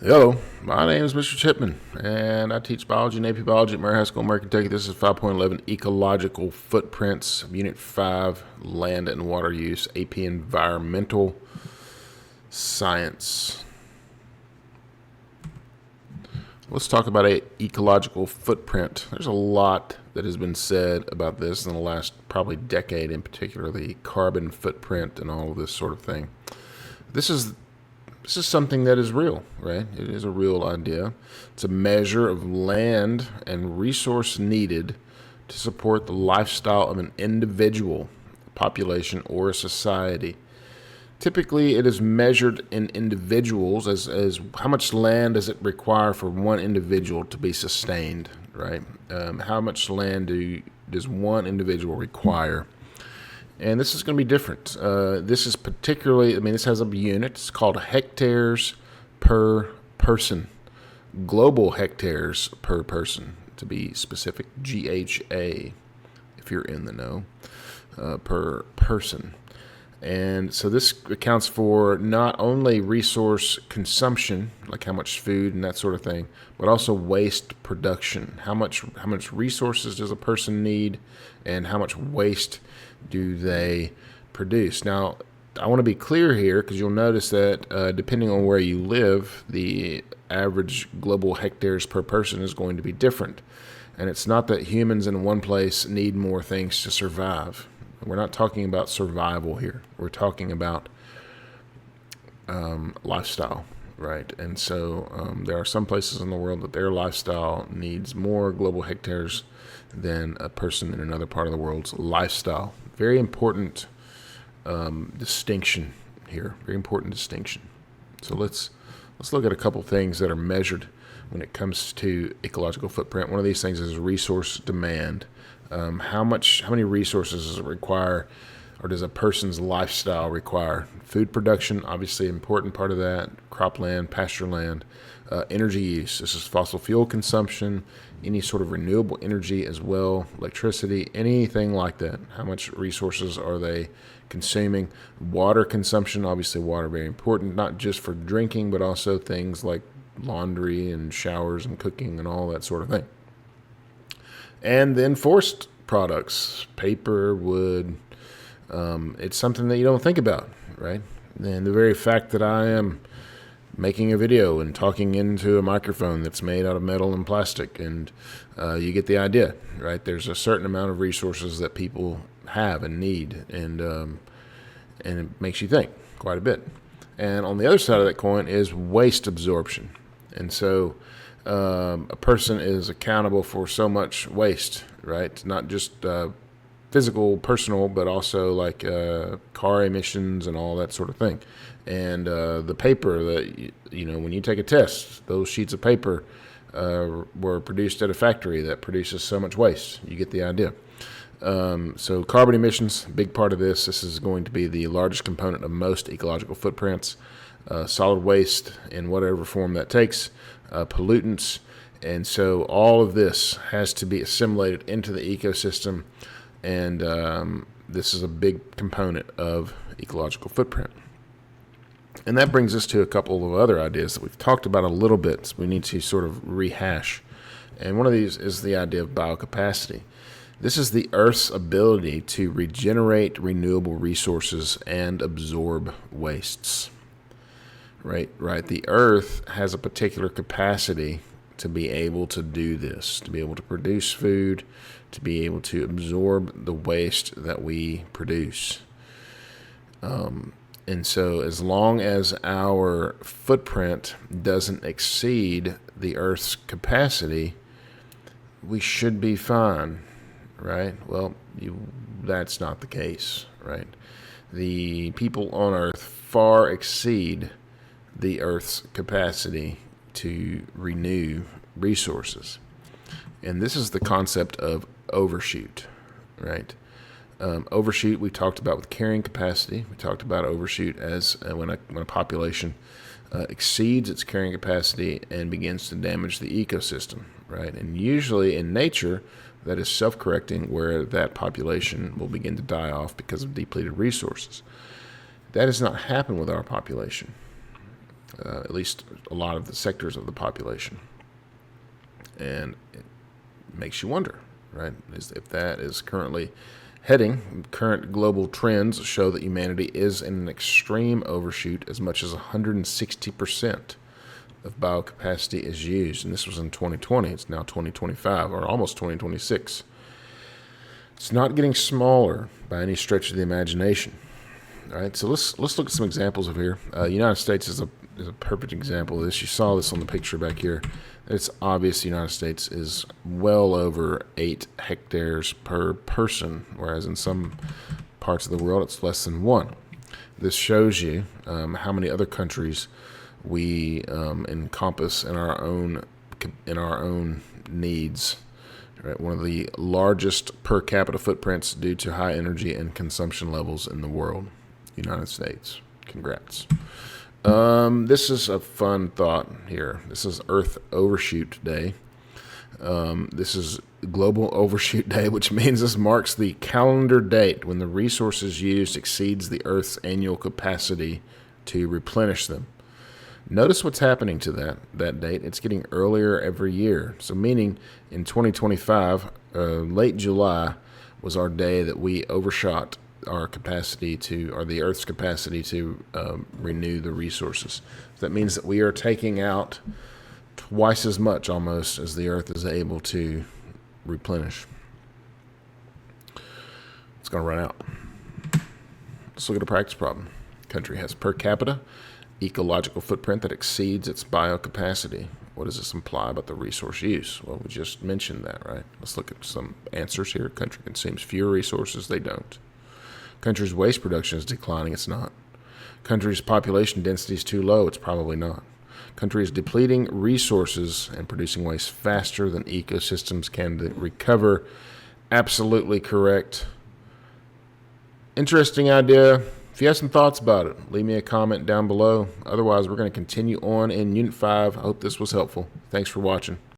Hello, my name is Mr. Chipman, and I teach biology and AP biology at Murray High School, Murray, Kentucky. This is 5.11 Ecological Footprints, Unit 5, Land and Water Use, AP Environmental Science. Let's talk about an ecological footprint. There's a lot that has been said about this in the last probably decade, in particular, the carbon footprint and all of this sort of thing. This is something that is real, right? It is a real idea. It's a measure of land and resource needed to support the lifestyle of an individual, population, or a society. Typically, it is measured in individuals as how much land does it require for one individual to be sustained, right? How much land does one individual require? And this is going to be different. This is particularly, this has a unit. It's called hectares per person. Global hectares per person, to be specific. GHA, if you're in the know, per person. And so this accounts for not only resource consumption, like how much food and that sort of thing, but also waste production. How much resources does a person need, and how much waste do they produce? Now, I want to be clear here because you'll notice that depending on where you live, the average global hectares per person is going to be different. And it's not that humans in one place need more things to survive. We're not talking about survival here. We're talking about lifestyle, right? And so there are some places in the world that their lifestyle needs more global hectares than a person in another part of the world's lifestyle. Very important distinction here. Very important distinction. So let's look at a couple things that are measured when it comes to ecological footprint. One of these things is resource demand. How many resources does it require, or does a person's lifestyle require? Food production, obviously an important part of that. Cropland, pasture land, energy use. This is fossil fuel consumption, any sort of renewable energy as well, electricity, anything like that. How much resources are they consuming? Water consumption, obviously water very important, not just for drinking, but also things like laundry and showers and cooking and all that sort of thing. And then forest products, paper, wood. It's something that you don't think about, right? And the very fact that I am making a video and talking into a microphone that's made out of metal and plastic, and you get the idea, right? There's a certain amount of resources that people have and need, and it makes you think quite a bit. And on the other side of that coin is waste absorption. And so a person is accountable for so much waste, right? Not just physical, personal, but also like car emissions and all that sort of thing. And the paper that, when you take a test, those sheets of paper were produced at a factory that produces so much waste. You get the idea. So carbon emissions, big part of this. This is going to be the largest component of most ecological footprints. Solid waste in whatever form that takes, pollutants, and so all of this has to be assimilated into the ecosystem, and this is a big component of ecological footprint. And that brings us to a couple of other ideas that we've talked about a little bit, so we need to sort of rehash. And one of these is the idea of biocapacity. This is the Earth's ability to regenerate renewable resources and absorb wastes. Right. The Earth has a particular capacity to be able to do this, to be able to produce food, to be able to absorb the waste that we produce. And so as long as our footprint doesn't exceed the Earth's capacity, we should be fine, right? Well, that's not the case, right? The people on Earth far exceed the Earth's capacity to renew resources. And this is the concept of overshoot, right? Overshoot we talked about with carrying capacity. We talked about overshoot as when a population exceeds its carrying capacity and begins to damage the ecosystem, right? And usually in nature, that is self-correcting, where that population will begin to die off because of depleted resources. That does not happen with our population. at least a lot of the sectors of the population. And it makes you wonder, right? If that is currently heading, current global trends show that humanity is in an extreme overshoot. As much as 160% of biocapacity is used. And this was in 2020. It's now 2025, or almost 2026. It's not getting smaller by any stretch of the imagination. All right, so let's look at some examples of here. United States is a perfect example of this. You saw this on the picture back here. It's obvious the United States is well over 8 hectares per person, whereas in some parts of the world it's less than 1. This shows you how many other countries we encompass in our own needs. Right, one of the largest per capita footprints due to high energy and consumption levels in the world. United States. Congrats. This is a fun thought here. This is Earth Overshoot Day. This is Global Overshoot Day, which means this marks the calendar date when the resources used exceeds the Earth's annual capacity to replenish them. Notice what's happening to that date. It's getting earlier every year. So meaning in 2025, late July was our day that we overshot our capacity to, or the Earth's capacity to renew the resources. So that means that we are taking out twice as much almost as the Earth is able to replenish. It's going to run out. Let's look at a practice problem. Country has per capita ecological footprint that exceeds its biocapacity. What does this imply about the resource use? Well, we just mentioned that, right? Let's look at some answers here. Country consumes fewer resources. They don't. Country's waste production is declining. It's not. Country's population density is too low. It's probably not. Country is depleting resources and producing waste faster than ecosystems can recover. Absolutely correct. Interesting idea. If you have some thoughts about it, leave me a comment down below. Otherwise, we're going to continue on in Unit 5. I hope this was helpful. Thanks for watching.